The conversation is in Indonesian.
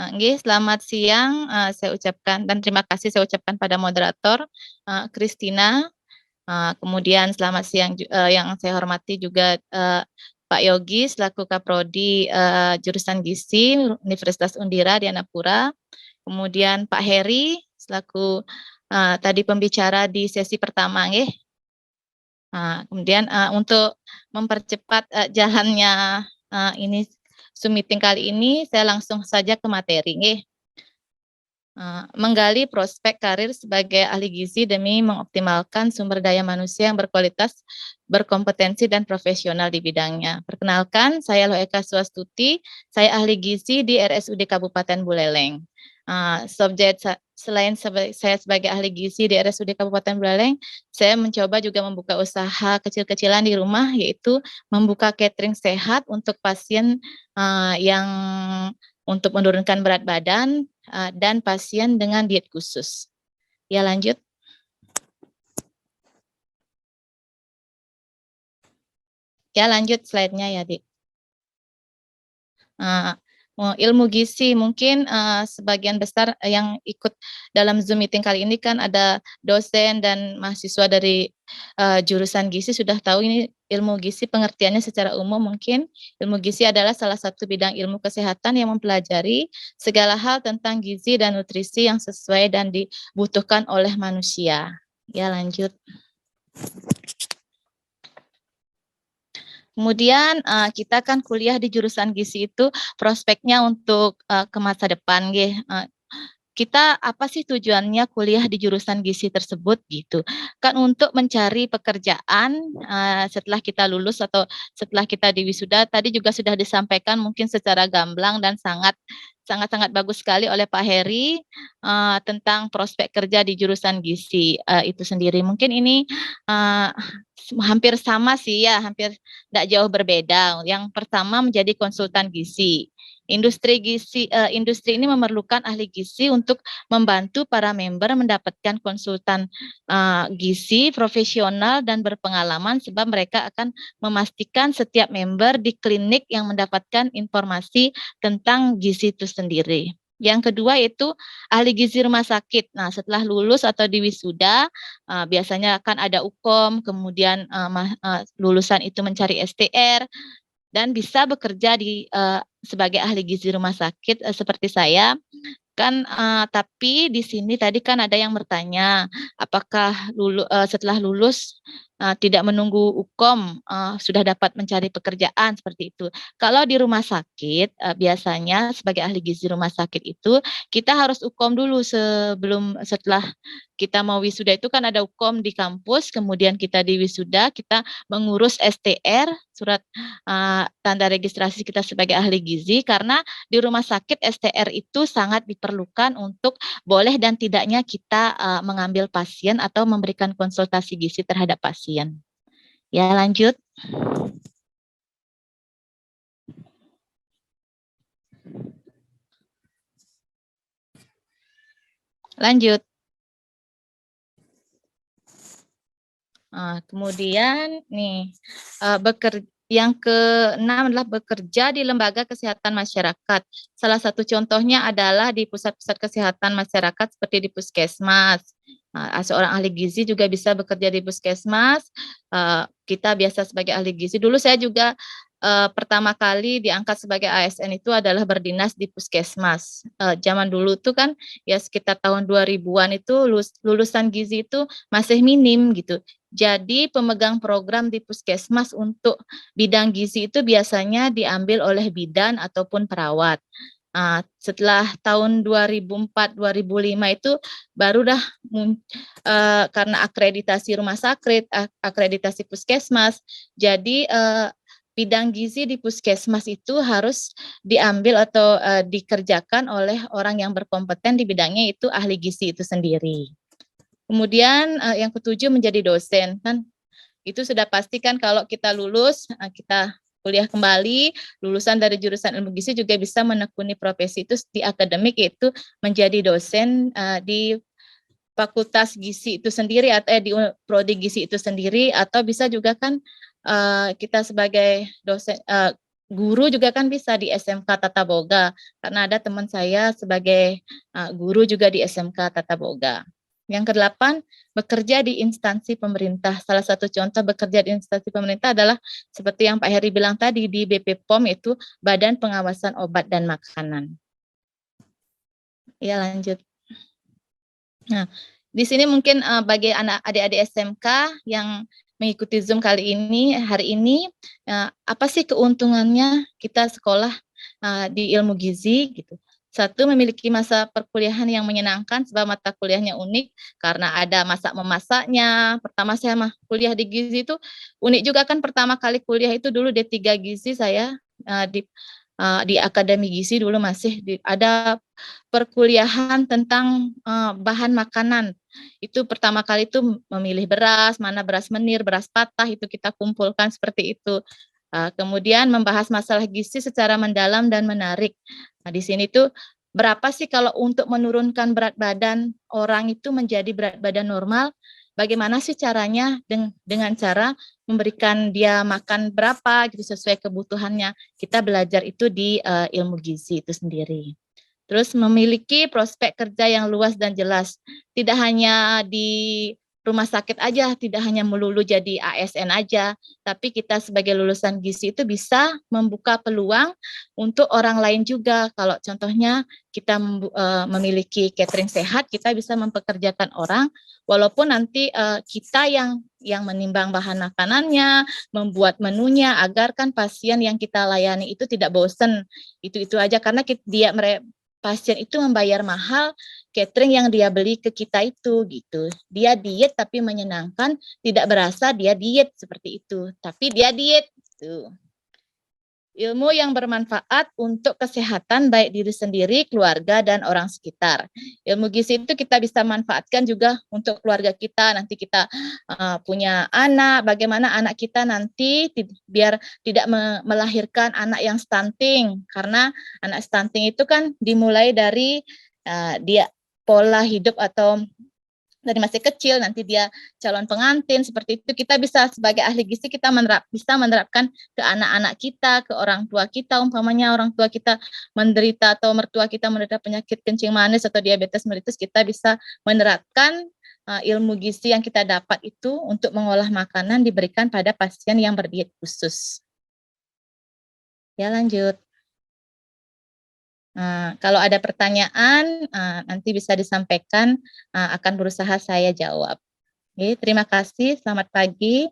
Nggih, selamat siang, saya ucapkan dan terima kasih saya ucapkan pada moderator, Christina, kemudian selamat siang yang saya hormati juga, Pak Yogi selaku Kaprodi, jurusan Gizi Universitas Undira Dianapura, kemudian Pak Heri selaku, tadi pembicara di sesi pertama nggih. Kemudian, untuk mempercepat, jalannya, ini Zoom meeting kali ini, saya langsung saja ke materi nggih. Menggali prospek karir sebagai ahli gizi demi mengoptimalkan sumber daya manusia yang berkualitas, berkompetensi, dan profesional di bidangnya. Perkenalkan, saya Loeka Swastuti, saya ahli gizi di RSUD Kabupaten Buleleng. Selain saya sebagai ahli gizi di RSUD Kabupaten Buleleng, saya mencoba juga membuka usaha kecil-kecilan di rumah, yaitu membuka catering sehat untuk pasien yang untuk menurunkan berat badan, dan pasien dengan diet khusus. Ya, lanjut. Ya, lanjut slide-nya ya, Dik. Ilmu gizi mungkin sebagian besar yang ikut dalam Zoom meeting kali ini kan ada dosen dan mahasiswa dari jurusan gizi sudah tahu ini ilmu gizi pengertiannya secara umum mungkin. Ilmu gizi adalah salah satu bidang ilmu kesehatan yang mempelajari segala hal tentang gizi dan nutrisi yang sesuai dan dibutuhkan oleh manusia. Ya, lanjut. Kemudian kita kan kuliah di jurusan gizi itu prospeknya untuk ke masa depan kita apa sih tujuannya kuliah di jurusan gizi tersebut gitu. Kan untuk mencari pekerjaan setelah kita lulus atau setelah kita diwisuda, tadi juga sudah disampaikan mungkin secara gamblang dan sangat bagus sekali oleh Pak Heri tentang prospek kerja di jurusan gizi itu sendiri. Mungkin ini hampir sama sih ya, hampir tidak jauh berbeda. Yang pertama menjadi konsultan gizi. Industri ini memerlukan ahli gizi untuk membantu para member mendapatkan konsultan gizi profesional dan berpengalaman sebab mereka akan memastikan setiap member di klinik yang mendapatkan informasi tentang gizi itu sendiri. Yang kedua itu ahli gizi rumah sakit. Nah, setelah lulus atau diwisuda, biasanya akan ada UKOM, kemudian lulusan itu mencari STR, dan bisa bekerja sebagai ahli gizi rumah sakit seperti saya. Kan tapi di sini tadi kan ada yang bertanya, apakah setelah lulus tidak menunggu UKOM sudah dapat mencari pekerjaan seperti itu. Kalau di rumah sakit biasanya sebagai ahli gizi rumah sakit itu kita harus UKOM dulu setelah kita mau wisuda itu kan ada UKOM di kampus, kemudian kita di wisuda kita mengurus STR, surat tanda registrasi kita sebagai ahli gizi, karena di rumah sakit STR itu sangat diperlukan untuk boleh dan tidaknya kita mengambil pasien atau memberikan konsultasi gizi terhadap pasien. Ya, lanjut. Lanjut. Kemudian nih yang keenam adalah bekerja di lembaga kesehatan masyarakat. Salah satu contohnya adalah di pusat-pusat kesehatan masyarakat seperti di puskesmas. Seorang ahli gizi juga bisa bekerja di puskesmas. Kita biasa sebagai ahli gizi. Dulu saya juga pertama kali diangkat sebagai ASN itu adalah berdinas di puskesmas. Zaman dulu tuh kan ya sekitar tahun 2000-an itu lulusan gizi itu masih minim gitu. Jadi pemegang program di puskesmas untuk bidang gizi itu biasanya diambil oleh bidan ataupun perawat. Setelah tahun 2004-2005 itu baru dah karena akreditasi rumah sakit, akreditasi puskesmas, jadi bidang gizi di puskesmas itu harus diambil atau dikerjakan oleh orang yang berkompeten di bidangnya, itu ahli gizi itu sendiri. Kemudian yang ketujuh menjadi dosen. Kan itu sudah pasti kan kalau kita lulus, kita kuliah kembali, lulusan dari jurusan ilmu gizi juga bisa menekuni profesi itu di akademik, yaitu menjadi dosen di fakultas gizi itu sendiri atau di prodi gizi itu sendiri, atau bisa juga kan kita sebagai dosen Guru juga kan bisa di SMK Tata Boga, karena ada teman saya sebagai guru juga di SMK Tata Boga. Yang kedelapan, bekerja di instansi pemerintah. Salah satu contoh bekerja di instansi pemerintah adalah seperti yang Pak Heri bilang tadi di BP POM, itu Badan Pengawasan Obat dan Makanan. Ya, lanjut. Nah, di sini mungkin bagi adik-adik SMK yang mengikuti Zoom kali ini, hari ini, apa sih keuntungannya kita sekolah di ilmu gizi gitu. Satu, memiliki masa perkuliahan yang menyenangkan sebab mata kuliahnya unik karena ada masak-memasaknya. Pertama saya mah kuliah di gizi itu unik juga kan, pertama kali kuliah itu dulu D3 gizi saya di Akademi Gizi dulu masih ada perkuliahan tentang bahan makanan. Itu pertama kali itu memilih beras, mana beras menir, beras patah, itu kita kumpulkan seperti itu. Kemudian membahas masalah gizi secara mendalam dan menarik. Nah, di sini tuh berapa sih kalau untuk menurunkan berat badan orang itu menjadi berat badan normal, bagaimana sih caranya dengan cara memberikan dia makan berapa gitu sesuai kebutuhannya. Kita belajar itu di ilmu gizi itu sendiri. Terus memiliki prospek kerja yang luas dan jelas. Tidak hanya di rumah sakit aja, tidak hanya melulu jadi ASN aja, tapi kita sebagai lulusan gizi itu bisa membuka peluang untuk orang lain juga. Kalau contohnya kita memiliki catering sehat, kita bisa mempekerjakan orang, walaupun nanti kita yang menimbang bahan makanannya, membuat menunya, agar kan pasien yang kita layani itu tidak bosen. Itu aja, karena pasien itu membayar mahal catering yang dia beli ke kita itu gitu. Dia diet tapi menyenangkan, tidak berasa dia diet seperti itu, tapi dia diet gitu. Ilmu yang bermanfaat untuk kesehatan baik diri sendiri, keluarga, dan orang sekitar. Ilmu gizi itu kita bisa manfaatkan juga untuk keluarga kita. Nanti kita punya anak, bagaimana anak kita nanti biar tidak melahirkan anak yang stunting. Karena anak stunting itu kan dimulai dari dia pola hidup atau dari masih kecil, nanti dia calon pengantin, seperti itu. Kita bisa sebagai ahli gizi kita bisa menerapkan ke anak-anak kita, ke orang tua kita, umpamanya orang tua kita menderita atau mertua kita menderita penyakit kencing manis atau diabetes mellitus, kita bisa menerapkan ilmu gizi yang kita dapat itu untuk mengolah makanan diberikan pada pasien yang berdiet khusus. Ya, lanjut. Kalau ada pertanyaan nanti bisa disampaikan, akan berusaha saya jawab. Oke, terima kasih, selamat pagi.